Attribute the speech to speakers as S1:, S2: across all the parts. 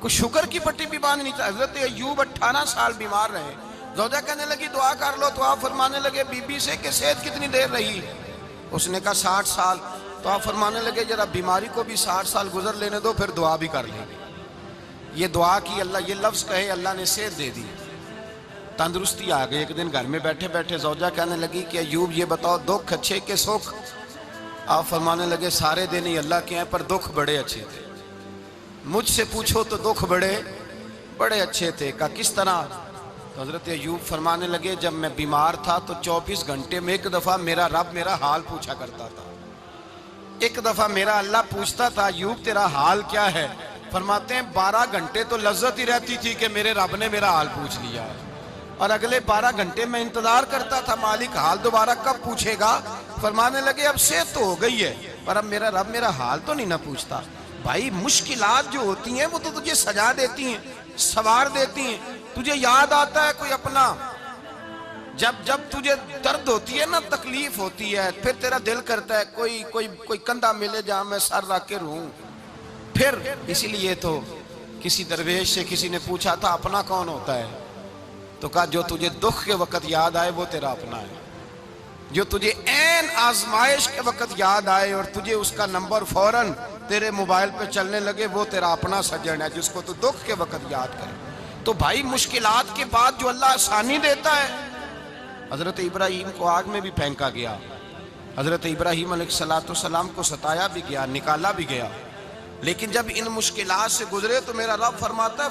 S1: کوئی شکر کی پٹی بھی باندھ نہیں تھا. حضرت ایوب 18 سال بیمار رہے. زوجہ کہنے لگی دعا کر لو تو آپ فرمانے لگے بی بی سے کہ صحت کتنی دیر رہی؟ اس نے کہا 60 سال. تو آپ فرمانے لگے ذرا بیماری کو بھی 60 سال گزر لینے دو پھر دعا بھی کر لیں گے. یہ دعا کی اللہ، یہ لفظ کہے اللہ نے صحت دے دی، تندرستی آ گئی. ایک دن گھر میں بیٹھے بیٹھے زوجہ کہنے لگی کہ ایوب یہ بتاؤ دکھ اچھے کہ سکھ؟ آپ فرمانے لگے سارے دن ہی اللہ کے ہیں پر دکھ بڑے اچھے تھے. مجھ سے پوچھو تو دکھ بڑے اچھے تھے. کہا کس طرح؟ تو حضرت ایوب فرمانے لگے جب میں بیمار تھا تو 24 گھنٹے میں ایک دفعہ میرا رب میرا حال پوچھا کرتا تھا. ایک دفعہ میرا اللہ پوچھتا تھا ایوب تیرا حال کیا ہے؟ فرماتے ہیں 12 گھنٹے تو لذت ہی رہتی تھی کہ میرے رب نے میرا حال پوچھ لیا، اور اگلے 12 گھنٹے میں انتظار کرتا تھا مالک حال دوبارہ کب پوچھے گا. فرمانے لگے اب صحت تو ہو گئی ہے پر اب میرا رب میرا حال تو نہیں نہ پوچھتا. بھائی مشکلات جو ہوتی ہیں وہ تو تجھے سجا دیتی ہیں، سوار دیتی ہیں. تجھے یاد آتا ہے کوئی اپنا، جب تجھے درد ہوتی ہے نا، تکلیف ہوتی ہے، پھر تیرا دل کرتا ہے کوئی کندھا ملے جہاں میں سر رکھ کے رہوں. پھر اسی لیے تو کسی درویش سے کسی نے پوچھا تھا اپنا کون ہوتا ہے؟ تو کہا جو تجھے دکھ کے وقت یاد آئے وہ تیرا اپنا ہے. جو تجھے عین آزمائش کے وقت یاد آئے اور تجھے اس کا نمبر فوراً تیرے موبائل پہ چلنے لگے وہ تیرا اپنا سجن ہے جس کو تو دکھ کے وقت یاد کرے. تو بھائی مشکلات کے بعد جو اللہ آسانی دیتا ہے. حضرت ابراہیم کو آگ میں بھی پھینکا گیا، حضرت ابراہیم علیہ السلام کو ستایا بھی گیا، نکالا بھی گیا، لیکن جب ان مشکلات سے گزرے تو میرا رب فرماتا ہے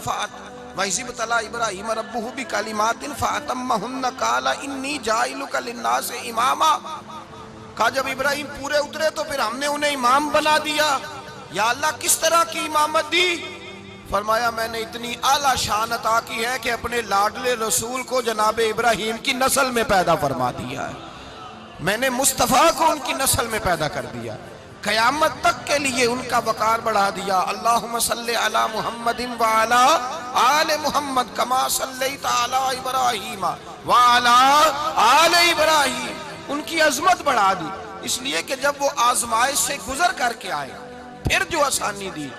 S1: وَإِذِ ابْتَلَىٰ إِبْرَاهِيمَ رَبُّهُ بِكَلِمَاتٍ فَأَتَمَّهُنَّ قَالَ إِنِّي جَاعِلُكَ لِلنَّاسِ إِمَامًا. کہا جب ابراہیم پورے اترے تو پھر ہم نے انہیں امام بنا دیا. یا اللہ کس طرح کی امامت دی؟ فرمایا میں نے اتنی اعلیٰ شان عطا کی ہے کہ اپنے لاڈلے رسول کو جناب ابراہیم کی نسل میں پیدا فرما دیا ہے. میں نے مصطفیٰ کو ان کی نسل میں پیدا کر دیا، قیامت تک کے لیے ان کا وقار بڑھا دیا. اللہم صلی علی محمد وعلی آل محمد کما صلیت علی ابراہیم وعلی آل ابراہیم. ان کی عظمت بڑھا دی، اس لیے کہ جب وہ آزمائش سے گزر کر کے آئے پھر جو آسانی دی.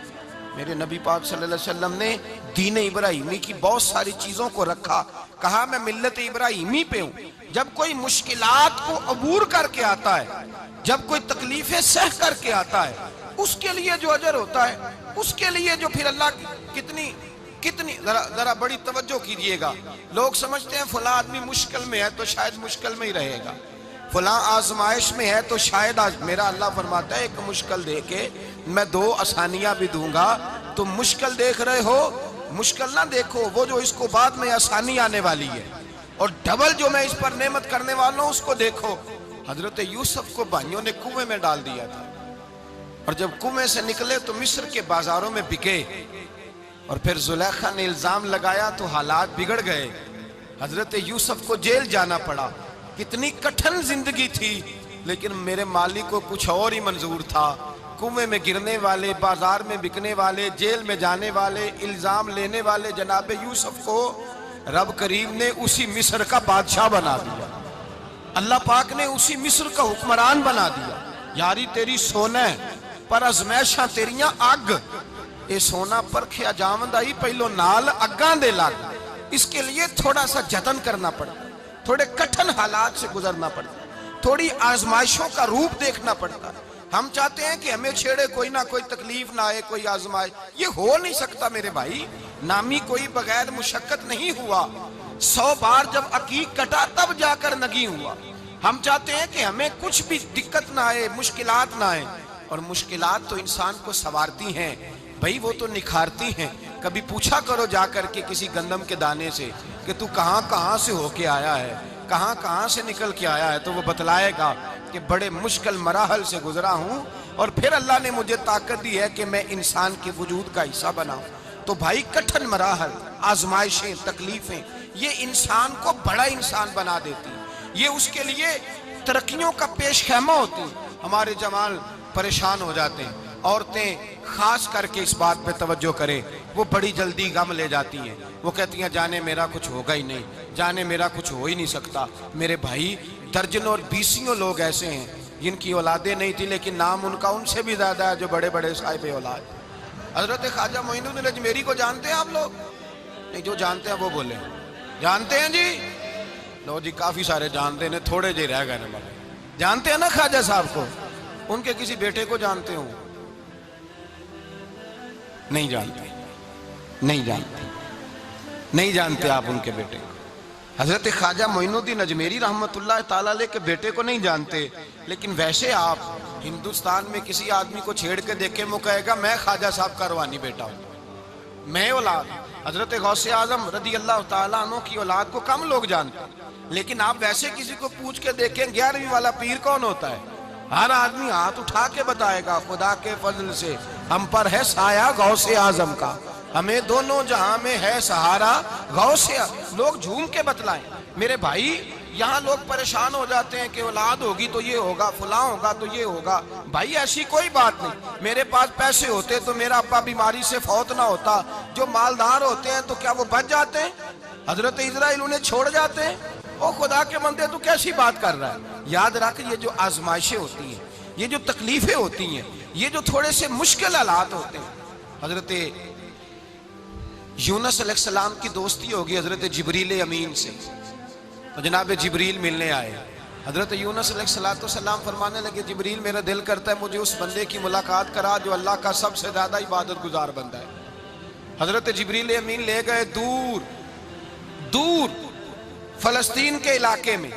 S1: میرے نبی پاک صلی اللہ علیہ وسلم نے دین ابراہیمی کی بہت ساری چیزوں کو رکھا. کہا میں ملت ابراہیمی پہ ہوں. جب کوئی مشکلات کو عبور کر کے آتا ہے، جب کوئی تکلیفیں سہ کر کے آتا ہے، اس کے لیے جو اجر ہوتا ہے، اس کے لیے جو پھر اللہ کتنی ذرا بڑی توجہ کیجئے گا. لوگ سمجھتے ہیں فلاں آدمی مشکل میں ہے تو شاید مشکل میں ہی رہے گا، فلاں آزمائش میں ہے تو شاید میرا اللہ فرماتا ہے ایک مشکل دے کے میں 2 آسانیاں بھی دوں گا. تم مشکل دیکھ رہے ہو، مشکل نہ دیکھو، وہ جو اس کو بعد میں آسانی آنے والی ہے، اور ڈبل جو میں اس پر نعمت کرنے والا ہوں اس کو دیکھو. حضرت یوسف کو بھائیوں نے کنویں میں ڈال دیا تھا، اور جب کنویں سے نکلے تو مصر کے بازاروں میں بکے، اور پھر زلیخا نے الزام لگایا تو حالات بگڑ گئے. حضرت یوسف کو جیل جانا پڑا. کتنی کٹھن زندگی تھی، لیکن میرے مالک کو کچھ اور ہی منظور تھا. کنویں میں گرنے والے، بازار میں بکنے والے، جیل میں جانے والے، الزام لینے والے جناب یوسف کو رب کریم نے اسی مصر کا بادشاہ بنا دیا. اللہ پاک نے اسی مصر کا حکمران بنا دیا. یاری تیری سونا ہے پر ازمیشاں تیریاں اگ. اے سونا پرکھیا جاوند آئی پہلو نال اگاں دے لگ. اس کے لیے تھوڑا سا جتن کرنا پڑتا، تھوڑے کٹھن حالات سے گزرنا پڑتا، تھوڑی آزمائشوں کا روپ دیکھنا پڑتا. ہم چاہتے ہیں کہ ہمیں چھیڑے کوئی نہ کوئی تکلیف نہ آئے، کوئی آزمائش. یہ ہو نہیں سکتا میرے بھائی. نامی کوئی بغیر مشقت نہیں ہوا. 100 بار جب عقیق کٹا تب جا کر نگی ہوا. ہم چاہتے ہیں کہ ہمیں کچھ بھی دقت نہ آئے، مشکلات نہ آئے. اور مشکلات تو انسان کو سنوارتی ہیں بھائی، وہ تو نکھارتی ہیں. کبھی پوچھا کرو جا کر کے کسی گندم کے دانے سے کہ تو کہاں سے ہو کے آیا ہے، کہاں سے نکل کے آیا ہے، تو وہ بتلائے گا کہ بڑے مشکل مراحل سے گزرا ہوں اور پھر اللہ نے مجھے طاقت دی ہے کہ میں انسان کے وجود کا حصہ بناؤں. تو بھائی کٹھن مراحل، آزمائشیں، تکلیفیں یہ انسان کو بڑا انسان بنا دیتی، یہ اس کے لیے ترقیوں کا پیش خیمہ ہوتی. ہمارے جوان پریشان ہو جاتے ہیں، عورتیں خاص کر کے اس بات پہ توجہ کریں، وہ بڑی جلدی غم لے جاتی ہیں. وہ کہتی ہیں جانے میرا کچھ ہوگا ہی نہیں، جانے میرا کچھ ہو ہی نہیں سکتا. میرے بھائی درجنوں اور بیسیوں لوگ ایسے ہیں جن کی اولادیں نہیں تھی لیکن نام ان کا ان سے بھی زیادہ ہے جو بڑے بڑے صاحب اولاد. حضرت خواجہ معین الدین اجمیری کو جانتے ہیں آپ لوگ؟ نہیں، جو جانتے ہیں وہ بولیں جانتے ہیں جی؟ لو جی، کافی سارے جانتے ہیں، تھوڑے جی رہ گئے نا بابا۔ جانتے ہیں نا خواجہ صاحب کو؟ ان کے کسی بیٹے کو جانتے ہوں؟ نہیں جانتے، نہیں جانتے، نہیں جانتے آپ ان کے بیٹے کو۔ حضرت خواجہ معین الدین اجمیری رحمت اللہ تعالیٰ علیہ کے بیٹے کو نہیں جانتے، لیکن ویسے آپ ہندوستان میں کسی آدمی کو چھیڑ کے دیکھیں، وہ کہے گا میں خواجہ صاحب کا روحانی بیٹا ہوں، میں اولاد۔ حضرت غوث اعظم رضی اللہ تعالیٰ عنہ کی اولاد کو کم لوگ جانتے ہیں، لیکن آپ ویسے کسی کو پوچھ کے دیکھیں 11ویں والا پیر کون ہوتا ہے، ہر آدمی ہاتھ اٹھا کے بتائے گا خدا کے فضل سے ہم پر ہے سایہ غوث اعظم کا، ہمیں دونوں جہاں میں ہے سہارا غوث اعظم۔ لوگ جھوم کے بتلائیں میرے بھائی، یہاں لوگ پریشان ہو جاتے ہیں کہ اولاد ہوگی تو یہ ہوگا، فلاں ہوگا تو یہ ہوگا۔ بھائی ایسی کوئی بات نہیں، میرے پاس پیسے ہوتے تو میرا ابا بیماری سے فوت نہ ہوتا۔ جو مالدار ہوتے ہیں تو کیا وہ بچ جاتے ہیں؟ حضرت اسرائیل انہیں چھوڑ جاتے ہیں؟ او خدا کے بندے، تو کیسی بات کر رہا ہے؟ یاد رکھ، یہ جو آزمائشیں ہوتی ہیں، یہ جو تکلیفیں ہوتی ہیں، یہ جو تھوڑے سے مشکل حالات ہوتے ہیں۔ حضرت یونس علیہ السلام کی دوستی ہوگی حضرت جبریل امین سے، تو جناب جبریل ملنے آئے۔ حضرت یونس علیہ السلام فرمانے لگے جبریل میرا دل کرتا ہے مجھے اس بندے کی ملاقات کرا جو اللہ کا سب سے زیادہ عبادت گزار بندہ ہے۔ حضرت جبریل امین لے گئے دور دور فلسطین کے علاقے میں،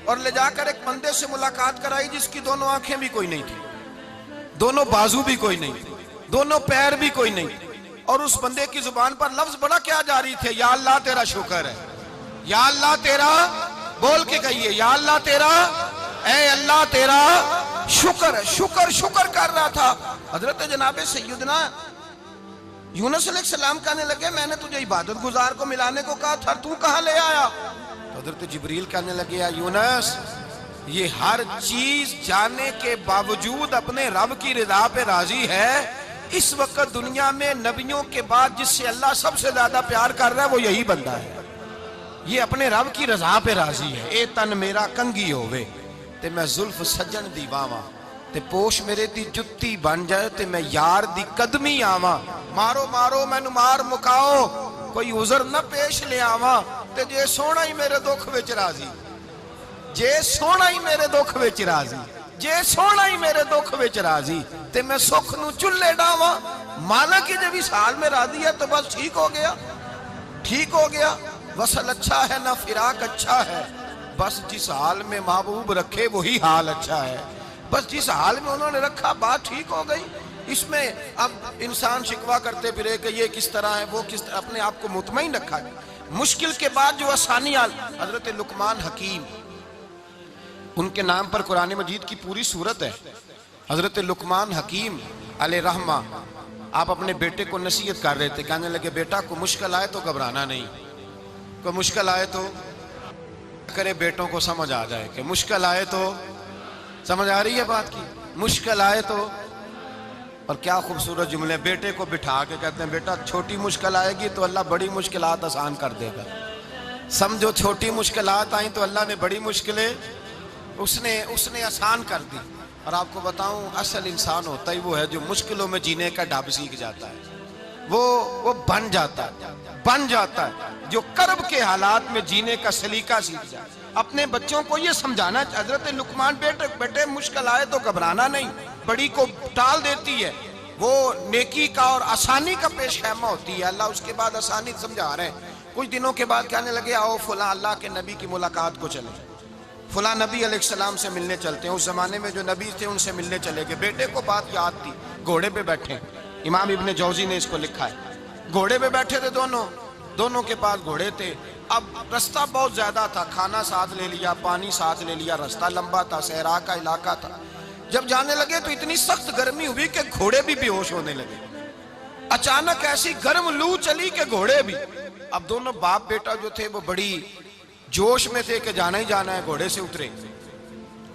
S1: اور لے جا کر ایک بندے سے ملاقات کرائی جس کی دونوں آنکھیں بھی کوئی نہیں تھی، دونوں بازو بھی کوئی نہیں تھی، دونوں پیر بھی کوئی نہیں تھی، اور اس بندے کی زبان پر لفظ بڑا کیا جاری تھے، یا اللہ تیرا شکر ہے، یا اللہ تیرا، بول کے کہیے یا اللہ تیرا، اے اللہ تیرا شکر ہے۔ شکر شکر کر رہا تھا۔ حضرت جناب سیدنا یونس علیہ السلام کہنے لگے میں نے تجھے عبادت گزار کو ملانے کو کہا تھا، تو کہاں لے آیا؟ تو حضرت جبریل کہنے لگے یا یونس، یہ ہر چیز جانے کے باوجود اپنے رب کی رضا پہ راضی ہے۔ اس وقت دنیا میں نبیوں کے بعد جس سے اللہ سب سے زیادہ پیار کر رہا ہے وہ یہی بندہ ہے، یہ اپنے رب کی رضا پہ راضی ہے۔ اے تن میرا کنگی ہووے تے میں زلف سجن دی واواں، تے پوش میرے دی جتی بن جائے تے میں یار دی قدمی آواں، مارو مارو مینو مار مکاؤ کوئی عذر نہ پیش لے آواں، تے جے سونا ہی میرے دکھ وچ راضی، جے سونا ہی میرے دکھ وچ راضی، جے سونا ہی میرے دکھ وچ راضی، تے میں سکھ نو چلے ڈاواں۔ مالک کی جب اس حال میں راضی ہے تو بس ٹھیک ہو گیا، ٹھیک ہو گیا۔ وصل اچھا ہے نہ فراق اچھا ہے، بس جس حال میں محبوب رکھے وہی حال اچھا ہے، بس جس حال میں انہوں نے رکھا بات ٹھیک ہو گئی۔ اس میں اب انسان شکوہ کرتے پھرے کہ یہ کس طرح ہے وہ کس طرح، اپنے آپ کو مطمئن رکھا ہے۔ مشکل کے بعد جو آسانی حضرت لقمان حکیم، ان کے نام پر قرآن مجید کی پوری سورت ہے۔ حضرت لقمان حکیم علیہ رحمہ آپ اپنے بیٹے کو نصیحت کر رہے تھے، کہنے لگے بیٹا کو مشکل آئے تو گھبرانا نہیں، کوئی مشکل آئے تو کرے بیٹوں کو سمجھ آ جائے کہ مشکل آئے تو، سمجھ آ رہی ہے بات کی، مشکل آئے تو۔ اور کیا خوبصورت جملے، بیٹے کو بٹھا کے کہتے ہیں بیٹا چھوٹی مشکل آئے گی تو اللہ بڑی مشکلات آسان کر دے گا، سمجھو چھوٹی مشکلات آئیں تو اللہ نے بڑی مشکلیں اس نے آسان کر دی۔ اور آپ کو بتاؤں اصل انسان ہوتا ہی وہ ہے جو مشکلوں میں جینے کا ڈھب سیکھ جاتا ہے، وہ بن جاتا ہے جو کرب کے حالات میں جینے کا سلیقہ سیکھ جائے۔ اپنے بچوں کو یہ سمجھانا، حضرت لقمان بیٹے مشکل آئے تو گھبرانا نہیں، بڑی کو ٹال دیتی ہے، وہ نیکی کا اور آسانی کا پیش خیمہ ہوتی ہے، اللہ اس کے بعد آسانی سمجھا رہے ہیں۔ کچھ دنوں کے بعد کہنے لگے آؤ فلاں اللہ کے نبی کی ملاقات کو چلیں، فلاں نبی علیہ السلام سے ملنے چلتے ہیں۔ اس زمانے میں جو نبی تھے ان سے ملنے چلے گئے، بیٹے کو بات یاد تھی، گھوڑے پہ بیٹھے، امام ابن جوزی نے اس کو لکھا ہے، گھوڑے پہ بیٹھے تھے دونوں کے پاس گھوڑے تھے۔ اب رستہ بہت زیادہ تھا، کھانا ساتھ لے لیا، پانی ساتھ لے لیا، رستہ لمبا تھا، صحرا کا علاقہ تھا۔ جب جانے لگے تو اتنی سخت گرمی ہوئی کہ گھوڑے بھی بے ہوش ہونے لگے، اچانک ایسی گرم لو چلی کہ گھوڑے بھی۔ اب دونوں باپ بیٹا جو تھے وہ بڑی جوش میں تھے کہ جانا ہی جانا ہے، گھوڑے سے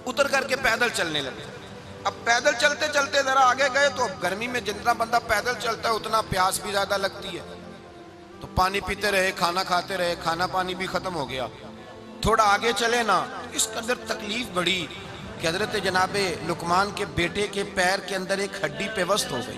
S1: اتر کر کے پیدل چلنے لگے۔ اب پیدل چلتے چلتے ذرا آگے گئے تو اب گرمی میں جتنا بندہ پیدل چلتا ہے اتنا پیاس بھی زیادہ لگتی ہے، تو پانی پیتے رہے، کھانا کھاتے رہے، کھانا پانی بھی ختم ہو گیا۔ تھوڑا آگے چلے نا، اس قدر تکلیف بڑی کہ حضرت جناب لقمان کے بیٹے کے پیر کے اندر ایک ہڈی پیوست ہو گئی،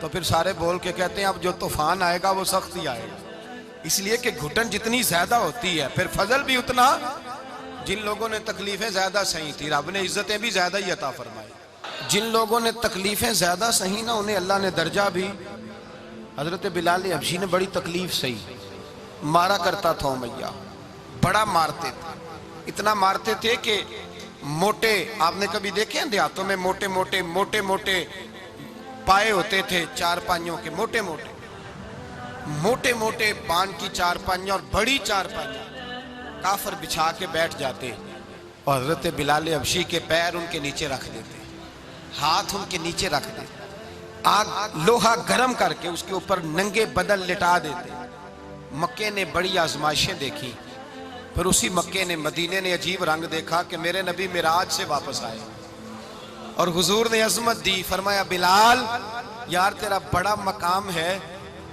S1: تو پھر سارے بول کے کہتے ہیں اب جو طوفان آئے گا وہ سخت ہی آئے گا، اس لیے کہ گھٹن جتنی زیادہ ہوتی ہے پھر فضل بھی اتنا۔ جن لوگوں نے تکلیفیں زیادہ سہی تھی رب نے عزتیں بھی زیادہ ہی عطا فرمائی، جن لوگوں نے تکلیفیں زیادہ سہی نا انہیں اللہ نے درجہ بھی۔ حضرت بلال حبشی نے بڑی تکلیف سہی، مارا کرتا تھا امیہ، بڑا مارتے تھے، اتنا مارتے تھے کہ موٹے، آپ نے کبھی دیکھے ہیں دیہاتوں میں موٹے موٹے پائے ہوتے تھے چار پائیوں کے، موٹے موٹے پان کی چار پائیاں اور بڑی چار پائیاں کافر بچھا کے بیٹھ جاتے اور حضرت بلال حبشی کے پیر ان کے نیچے رکھ دیتے، ہاتھ ان کے نیچے رکھ دیتے، آگ لوہا گرم کر کے اس کے اوپر ننگے بدن لٹا دیتے۔ مکے نے بڑی آزمائشیں دیکھی، پھر اسی مکے نے مدینے نے عجیب رنگ دیکھا کہ میرے نبی معراج سے واپس آئے اور حضور نے عظمت دی، فرمایا بلال یار تیرا بڑا مقام ہے،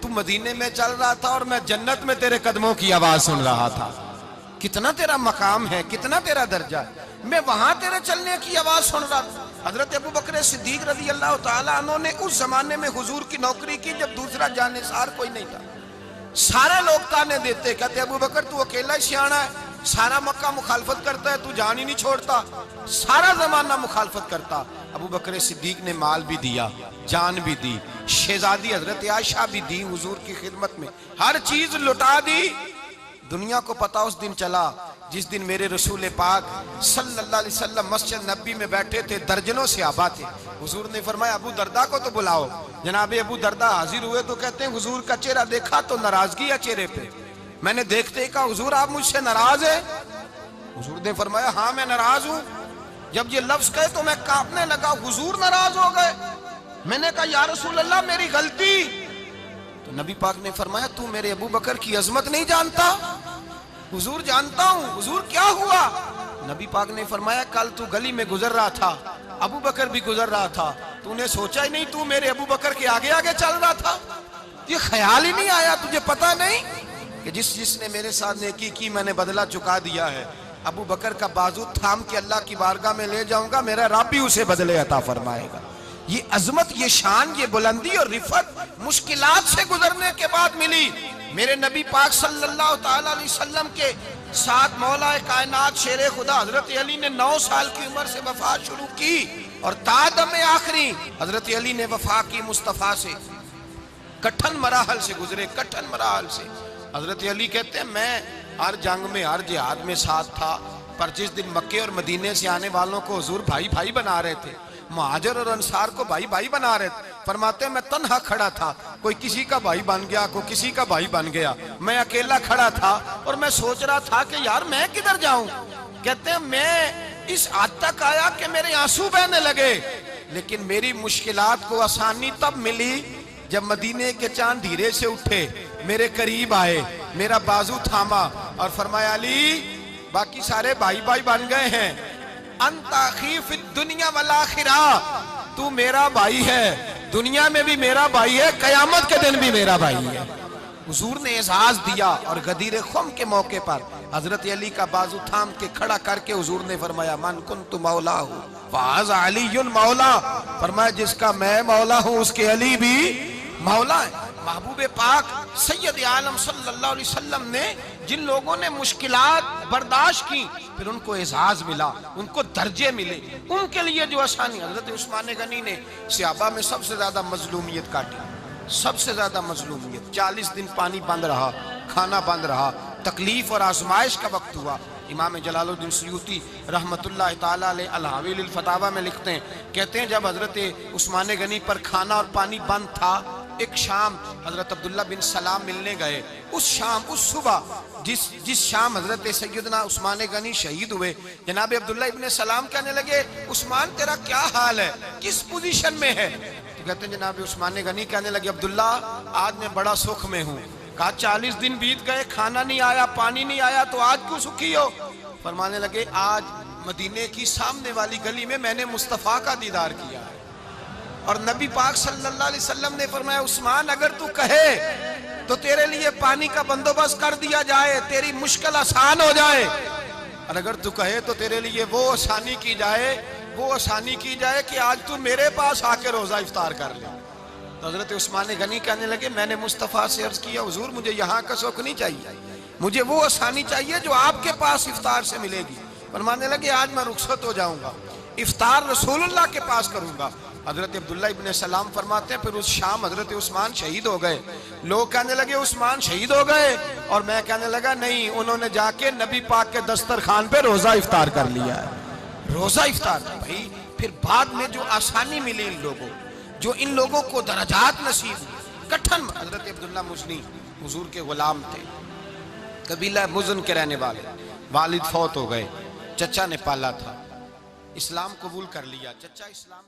S1: تو مدینے میں چل رہا تھا اور میں جنت میں تیرے قدموں کی آواز سن رہا تھا، کتنا تیرا مقام ہے، کتنا تیرا درجہ ہے، میں وہاں تیرے چلنے کی آواز سن رہا تھا۔ حضرت ابو بکر صدیق رضی اللہ تعالیٰ عنہ نے اس زمانے میں حضور کی نوکری کی جب دوسرا جانثار کوئی نہیں تھا، سارے لوگ تانے دیتے، کہتے ابو بکر تو اکیلا ہی سیاںا ہے، سارا مکہ مخالفت کرتا ہے، تو جان ہی نہیں چھوڑتا، سارا زمانہ مخالفت کرتا۔ ابو بکر صدیق نے مال بھی دیا، جان بھی دی، شہزادی حضرت عائشہ بھی دی حضور کی خدمت میں، ہر چیز لٹا دی۔ دنیا کو پتا اس دن چلا جس دن میرے رسول پاک صلی اللہ علیہ وسلم مسجد نبی میں بیٹھے تھے، درجنوں صحابہ تھے، حضور نے فرمایا ابو دردہ کو تو بلاؤ۔ جناب ابو دردہ حاضر ہوئے تو کہتے ہیں حضور کا چہرہ دیکھا تو ناراضگی ہے چہرے پہ، میں نے دیکھتے ہی کہا حضور آپ مجھ سے ناراض ہیں؟ حضور نے فرمایا ہاں میں ناراض ہوں۔ جب یہ لفظ کہے تو میں کانپنے لگا، حضور ناراض ہو گئے؟ میں نے کہا یا رسول اللہ میری غلطی۔ تو نبی پاک نے فرمایا تو میرے ابو بکر کی عظمت نہیں جانتا؟ حضور جانتا ہوں۔ حضور کیا ہوا؟ نبی پاک نے فرمایا کل تو گلی میں گزر رہا تھا، ابو بکر بھی گزر رہا تھا، تو نے سوچا ہی نہیں تو میرے ابو بکر کے آگے آگے چل رہا تھا؟ یہ خیال ہی نہیں آیا، تجھے پتا نہیں کہ جس نے میرے ساتھ نیکی کی میں نے بدلہ چکا دیا ہے، ابو بکر کا بازو تھام کے اللہ کی بارگاہ میں لے جاؤں گا، میرا رب بھی اسے بدلے عطا فرمائے گا۔ یہ عظمت، یہ شان، یہ بلندی اور رفعت مشکلات سے گزرنے کے بعد ملی۔ میرے نبی پاک صلی اللہ تعالیٰ علیہ وسلم کے ساتھ مولا کائنات شیر خدا حضرت علی نے 9 سال کی عمر سے وفات شروع کی اور تا دم آخری حضرت علی نے وفا کی مصطفیٰ سے۔ کٹھن مراحل سے گزرے، کٹھن مراحل سے۔ حضرت علی کہتے ہیں میں ہر جنگ میں، ہر جہاد میں ساتھ تھا، پر جس دن مکے اور مدینے سے آنے والوں کو حضور بھائی بھائی بنا رہے تھے، مہاجر اور انصار کو بھائی بھائی بنا رہے تھے، فرماتے ہیں میں تنہا کھڑا تھا، کوئی کسی کا بھائی بن گیا، کوئی کسی کا بھائی بن گیا، میں اکیلا کھڑا تھا اور میں سوچ رہا تھا کہ یار میں کدھر جاؤں۔ کہتے ہیں میں اس حد تک آیا کہ میرے آنسو بہنے لگے، لیکن میری مشکلات کو آسانی تب ملی جب مدینے کے چاند دھیرے سے اٹھے، میرے قریب آئے، میرا بازو تھاما اور فرمایا علی باقی سارے بھائی بھائی بن گئے ہیں، انت اخی فی الدنیا والآخرہ، تو میرا بھائی ہے، دنیا میں بھی میرا بھائی ہے، قیامت کے دن بھی میرا بھائی ہے۔ حضور نے اعزاز دیا اور غدیر خم کے موقع پر حضرت علی کا بازو تھام کے کھڑا کر کے حضور نے فرمایا من کنت مولا ہوں فہذا علی مولا، فرمایا جس کا میں مولا ہوں اس کے علی بھی مولا ہے۔ محبوب پاک سید عالم صلی اللہ علیہ وسلم نے جن لوگوں نے مشکلات برداشت کی پھر ان کو اعزاز ملا، ان کو درجے ملے، ان کے لیے جو آسانی۔ حضرت عثمان غنی نے صحابہ میں سب سے زیادہ مظلومیت کاٹی، سب سے زیادہ مظلومیت، 40 دن پانی بند رہا، کھانا بند رہا، تکلیف اور آزمائش کا وقت ہوا۔ امام جلال الدین سیوطی رحمت اللہ تعالیٰ علیہ الحاوی للفتاوی میں لکھتے ہیں، کہتے ہیں جب حضرت عثمان غنی پر کھانا اور پانی بند تھا، ایک شام حضرت عبداللہ بن سلام ملنے گئے، اس شام، اس صبح جس شام حضرت سیدنا عثمان غنی شہید ہوئے، جناب عبداللہ ابن سلام کہنے لگے عثمان تیرا کیا حال ہے، کس پوزیشن میں ہے؟ تو کہتے ہیں جناب عثمان غنی کہنے لگے عبداللہ آج میں بڑا سکھ میں ہوں۔ کہا 40 دن بیت گئے، کھانا نہیں آیا، پانی نہیں آیا، تو آج کیوں سکھی ہو؟ فرمانے لگے آج مدینے کی سامنے والی گلی میں نے مصطفیٰ کا دیدار کیا ہے، اور نبی پاک صلی اللہ علیہ وسلم نے فرمایا عثمان اگر تو کہے تو تیرے لیے پانی کا بندوبست کر دیا جائے، تیری مشکل آسان ہو جائے، اور اگر تو کہے تو تیرے لیے وہ آسانی کی جائے کہ آج تو میرے پاس آ کے روزہ افطار کر لے۔ تو حضرت عثمان غنی کہنے لگے میں نے مصطفیٰ سے عرض کیا حضور مجھے یہاں کا سوکھ نہیں چاہیے، مجھے وہ آسانی چاہیے جو آپ کے پاس افطار سے ملے گی۔ فرمانے لگے آج میں رخصت ہو جاؤں گا، افطار رسول اللہ کے پاس کروں گا۔ حضرت عبداللہ ابن سلام فرماتے ہیں پھر اس شام حضرت عثمان شہید ہو گئے۔ لوگ کہنے لگے عثمان شہید ہو گئے، اور میں کہنے لگا نہیں، انہوں نے جا کے نبی پاک کے دسترخوان پہ روزہ افطار کر لیا ہے۔ روزہ افطار بھائی، پھر بعد میں جو آسانی ملی ان لوگوں، جو ان لوگوں کو درجات نصیب ہوئی، کٹھن۔ حضرت عبداللہ مزنی حضور کے غلام تھے، قبیلہ مزن کے رہنے والے، والد فوت ہو گئے، چچا نے پالا تھا، اسلام قبول کر لیا، چچا اسلام